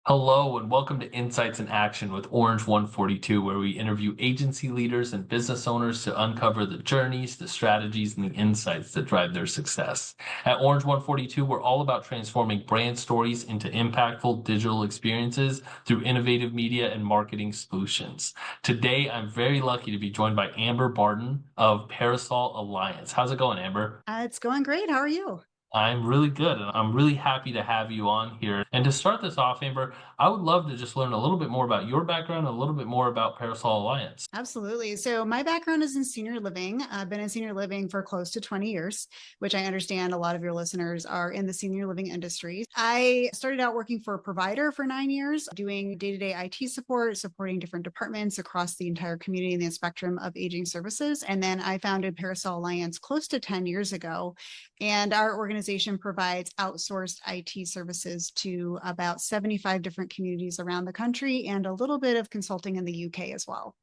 Hello and welcome to Insights in Action with Orange 142, where we interview agency leaders and business owners to uncover the journeys, the strategies, and the insights that drive their success. At Orange 142, we're all about transforming brand stories into impactful digital experiences through innovative media and marketing solutions. Today, I'm very lucky to be joined by Amber Bardon of Parasol Alliance. How's it going, Amber? It's going great. How are you? I'm really good, and I'm really happy to have you on here. And to start this off, Amber, I would love to just learn a little bit more about your background, and a little bit more about Parasol Alliance. Absolutely. So my background is in senior living. I've been in senior living for close to 20 years, which I understand a lot of your listeners are in the senior living industry. I started out working for a provider for 9 years, doing day-to-day IT support, supporting different departments across the entire community and the spectrum of aging services. And then I founded Parasol Alliance close to 10 years ago. And our organization provides outsourced IT services to about 75 different communities around the country and a little bit of consulting in the UK as well.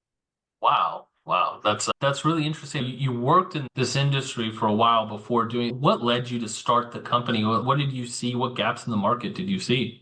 Wow. Wow, that's really interesting. You worked in this industry for a while before doing. What led you to start the company? What did you see? What gaps in the market did you see?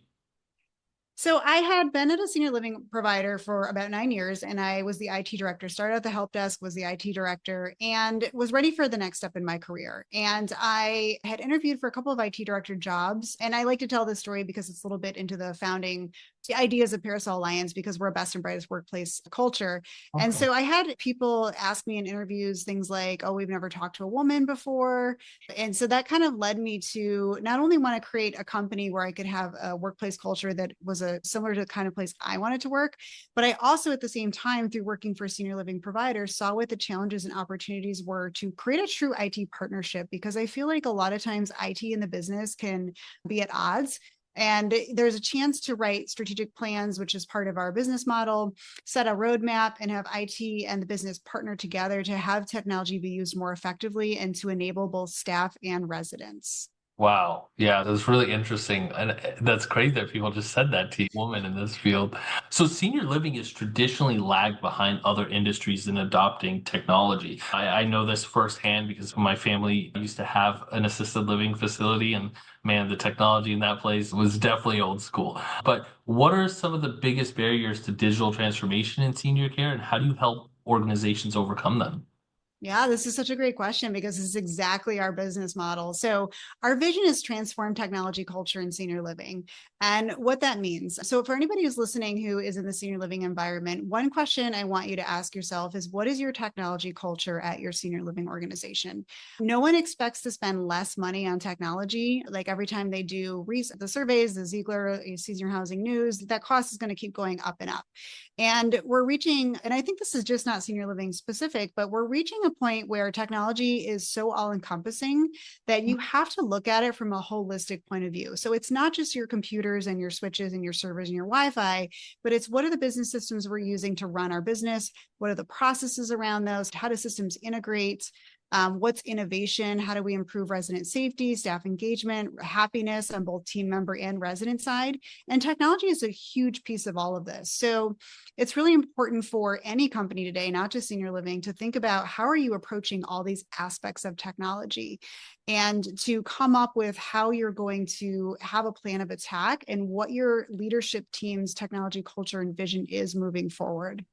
So I had been at a senior living provider for about 9 years, and I was the IT director. Started at the help desk, was the IT director, and was ready for the next step in my career. And I had interviewed for a couple of IT director jobs, and I like to tell this story because it's a little bit into the founding the ideas of Parasol Alliance because we're a best and brightest workplace culture. And Okay. so I had people ask me in interviews things like, "Oh, we've never talked to a woman before," and so that kind of led me to not only want to create a company where I could have a workplace culture that was a similar to the kind of place I wanted to work, but I also at the same time through working for a senior living provider saw what the challenges and opportunities were to create a true IT partnership because I feel like a lot of times IT and the business can be at odds. And there's a chance to write strategic plans, which is part of our business model, set a roadmap, and have IT and the business partner together to have technology be used more effectively and to enable both staff and residents. Wow. Yeah, that's really interesting. And that's great that people just said that to you, woman in this field. So senior living is traditionally lagged behind other industries in adopting technology. I know this firsthand because my family used to have an assisted living facility, and man, the technology in that place was definitely old school. But what are some of the biggest barriers to digital transformation in senior care, and how do you help organizations overcome them? Yeah, this is such a great question because this is exactly our business model. So, our vision is transform technology culture in senior living. And what that means. So, for anybody who's listening who is in the senior living environment, one question I want you to ask yourself is what is your technology culture at your senior living organization? No one expects to spend less money on technology. Like every time they do the surveys, the Ziegler Senior Housing News, that cost is going to keep going up and up. And we're reaching, and I think this is just not senior living specific, but we're reaching a point where technology is so all encompassing that you have to look at it from a holistic point of view. So it's not just your computers and your switches and your servers and your Wi Fi, but it's what are the business systems we're using to run our business? What are the processes around those? How do systems integrate? What's innovation? How do we improve resident safety, staff engagement, happiness on both team member and resident side? And technology is a huge piece of all of this. So it's really important for any company today, not just senior living, to think about how are you approaching all these aspects of technology and to come up with how you're going to have a plan of attack and what your leadership team's technology culture and vision is moving forward.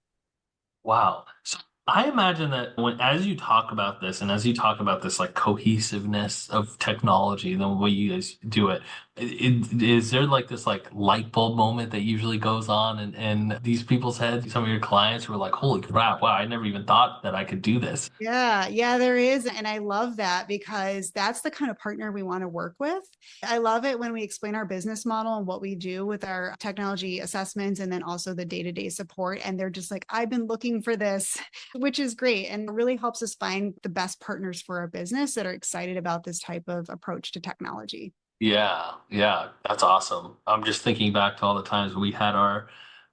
Wow. So I imagine that when as you talk about this and as you talk about this like cohesiveness of technology, the way you guys do it, is there like this like light bulb moment that usually goes on in these people's heads? Some of your clients who are like, "Holy crap! Wow, I never even thought that I could do this." Yeah, there is. And I love that because that's the kind of partner we want to work with. I love it when we explain our business model and what we do with our technology assessments and then also the day to day support. And they're just like, I've been looking for this, which is great. And it really helps us find the best partners for our business that are excited about this type of approach to technology. Yeah, yeah, that's awesome. I'm just thinking back to all the times we had our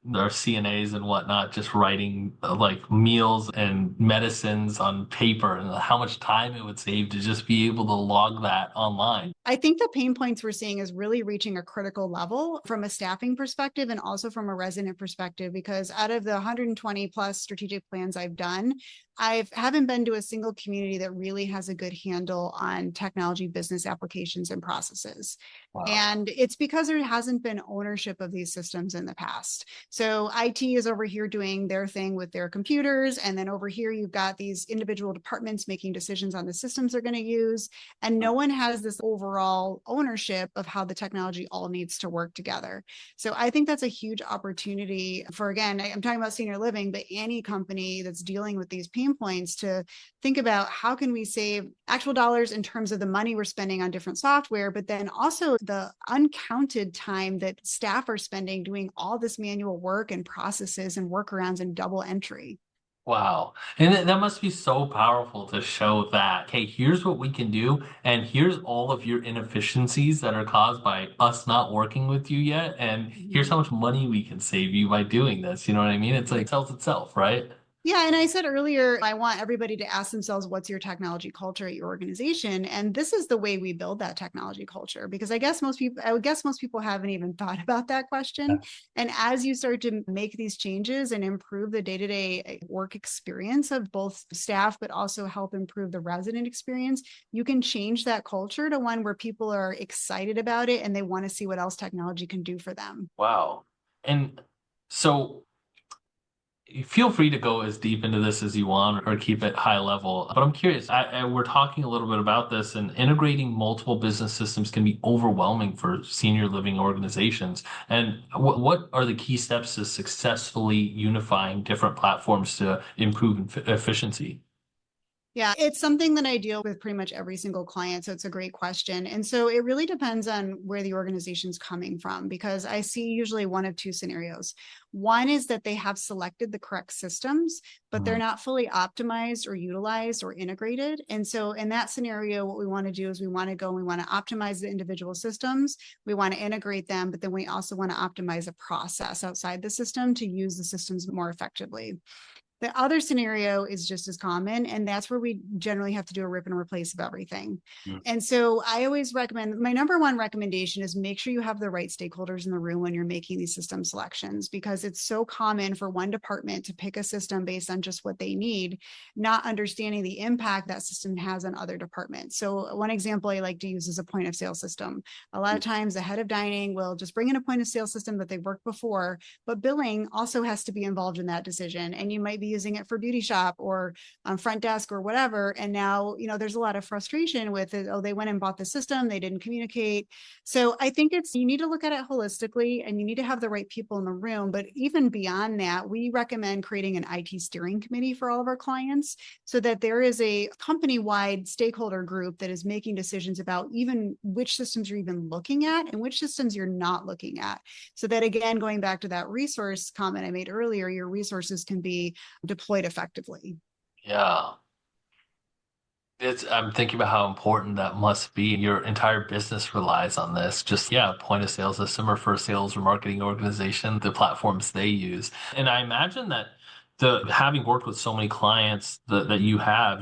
CNAs and whatnot, just writing like meals and medicines on paper and how much time it would save to just be able to log that online. I think the pain points we're seeing is really reaching a critical level from a staffing perspective and also from a resident perspective, because out of the 120 plus strategic plans I've done, I haven't been to a single community that really has a good handle on technology business applications and processes. Wow. And it's because there hasn't been ownership of these systems in the past. So IT is over here doing their thing with their computers. And then over here, you've got these individual departments making decisions on the systems they're going to use. And no one has this overall ownership of how the technology all needs to work together. So I think that's a huge opportunity for, again, I'm talking about senior living, but any company that's dealing with these pain points to think about how can we save actual dollars in terms of the money we're spending on different software, but then also the uncounted time that staff are spending doing all this manual work and processes and workarounds and double entry. Wow. And that must be so powerful to show that, hey, here's what we can do, and here's all of your inefficiencies that are caused by us not working with you yet, and here's how much money we can save you by doing this. You know what I mean? It's like sells itself, right? Yeah, and I said earlier, I want everybody to ask themselves, what's your technology culture at your organization? And this is the way we build that technology culture, because I would guess most people haven't even thought about that question. And as you start to make these changes and improve the day-to-day work experience of both staff, but also help improve the resident experience, you can change that culture to one where people are excited about it and they want to see what else technology can do for them. Wow. And so feel free to go as deep into this as you want or keep it high level. But I'm curious, we're talking a little bit about this, and integrating multiple business systems can be overwhelming for senior living organizations. And what are the key steps to successfully unifying different platforms to improve efficiency? Yeah, it's something that I deal with pretty much every single client. So it's a great question. And so it really depends on where the organization's coming from, because I see usually one of two scenarios. One is that they have selected the correct systems, but they're Mhm. not fully optimized or utilized or integrated. And so in that scenario, what we want to do is we want to go and we want to optimize the individual systems. We want to integrate them, but then we also want to optimize a process outside the system to use the systems more effectively. The other scenario is just as common, and that's where we generally have to do a rip and replace of everything. And so I always recommend, my number one recommendation is make sure you have the right stakeholders in the room when you're making these system selections, because it's so common for one department to pick a system based on just what they need, not understanding the impact that system has on other departments. So one example I like to use is a point of sale system. A lot of times the head of dining will just bring in a point of sale system that they've worked before, but billing also has to be involved in that decision. And you might be using it for beauty shop or front desk or whatever. And now, there's a lot of frustration with it. Oh, they went and bought the system, they didn't communicate. So I think you need to look at it holistically and you need to have the right people in the room. But even beyond that, we recommend creating an IT steering committee for all of our clients so that there is a company-wide stakeholder group that is making decisions about even which systems you're even looking at and which systems you're not looking at. So that, again, going back to that resource comment I made earlier, your resources can be deployed effectively. Yeah. I'm thinking about how important that must be. Your entire business relies on this. Just, yeah, point of sale system or for sales or marketing organization, the platforms they use. And I imagine that having worked with so many clients that you have,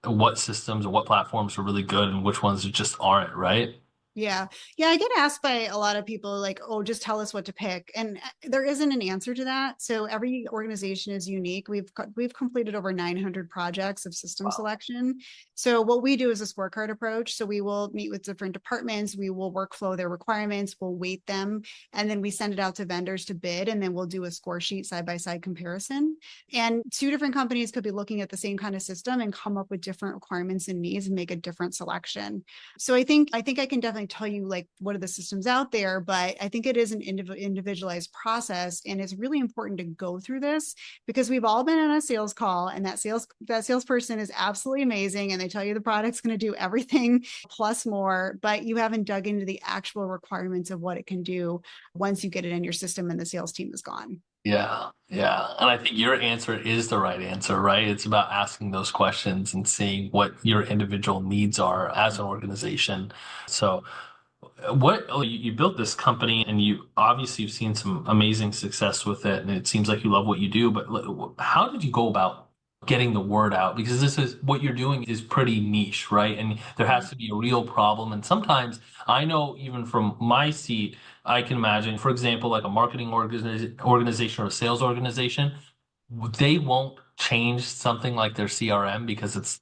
what systems or what platforms are really good and which ones just aren't, right? Yeah. Yeah. I get asked by a lot of people like, oh, just tell us what to pick. And there isn't an answer to that. So every organization is unique. We've completed over 900 projects of system Wow. selection. So what we do is a scorecard approach. So we will meet with different departments. We will workflow their requirements. We'll weight them. And then we send it out to vendors to bid. And then we'll do a score sheet side by side comparison. And two different companies could be looking at the same kind of system and come up with different requirements and needs and make a different selection. So I think I can definitely tell you like what are the systems out there, but I think it is an individualized process, and it's really important to go through this because we've all been on a sales call, and that salesperson is absolutely amazing, and they tell you the product's going to do everything plus more, but you haven't dug into the actual requirements of what it can do once you get it in your system and the sales team is gone. Yeah, yeah. And I think your answer is the right answer, right? It's about asking those questions and seeing what your individual needs are as an organization. So, you built this company and you obviously you've seen some amazing success with it, and it seems like you love what you do, but how did you go about getting the word out? Because this is what you're doing is pretty niche, right? And there has to be a real problem. And sometimes I know even from my seat, I can imagine, for example, like a marketing organization or a sales organization, they won't change something like their CRM because it's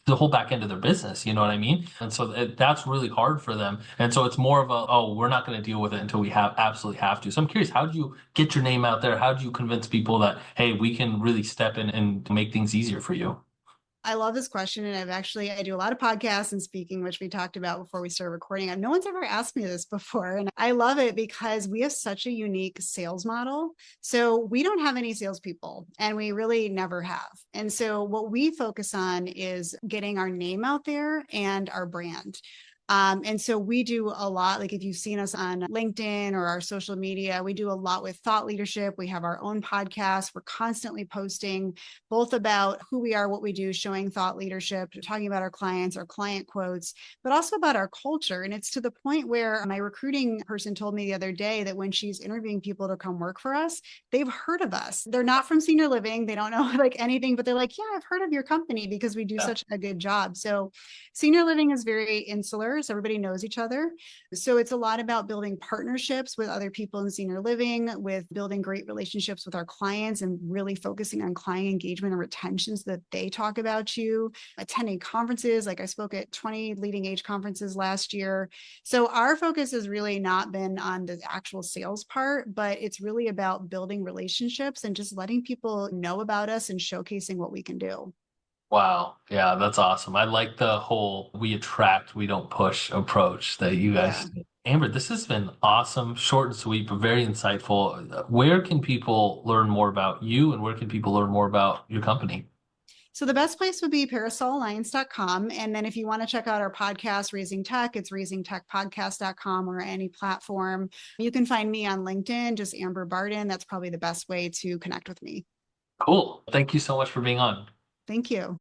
the whole back end of their business, you know what I mean? And so that's really hard for them. And so it's more of a, oh, we're not going to deal with it until we have absolutely have to. So I'm curious, how do you get your name out there? How do you convince people that, hey, we can really step in and make things easier for you? I love this question. And I do a lot of podcasts and speaking, which we talked about before we started recording. And no one's ever asked me this before. And I love it because we have such a unique sales model. So we don't have any salespeople and we really never have. And so what we focus on is getting our name out there and our brand. And so we do a lot, like if you've seen us on LinkedIn or our social media, we do a lot with thought leadership. We have our own podcast. We're constantly posting both about who we are, what we do, showing thought leadership, talking about our clients, our client quotes, but also about our culture. And it's to the point where my recruiting person told me the other day that when she's interviewing people to come work for us, they've heard of us. They're not from senior living. They don't know like anything, but they're like, yeah, I've heard of your company because we do Yeah. such a good job. So senior living is very insular, so everybody knows each other. So it's a lot about building partnerships with other people in senior living, with building great relationships with our clients and really focusing on client engagement and retention so that they talk about you, attending conferences. Like I spoke at 20 leading age conferences last year. So our focus has really not been on the actual sales part, but it's really about building relationships and just letting people know about us and showcasing what we can do. Wow. Yeah, that's awesome. I like the whole we attract, we don't push approach that you Yeah. guys. Amber, this has been awesome, short and sweet, but very insightful. Where can people learn more about you and where can people learn more about your company? So the best place would be parasolalliance.com. And then if you want to check out our podcast, Raising Tech, it's raisingtechpodcast.com or any platform. You can find me on LinkedIn, just Amber Bardon. That's probably the best way to connect with me. Cool. Thank you so much for being on. Thank you.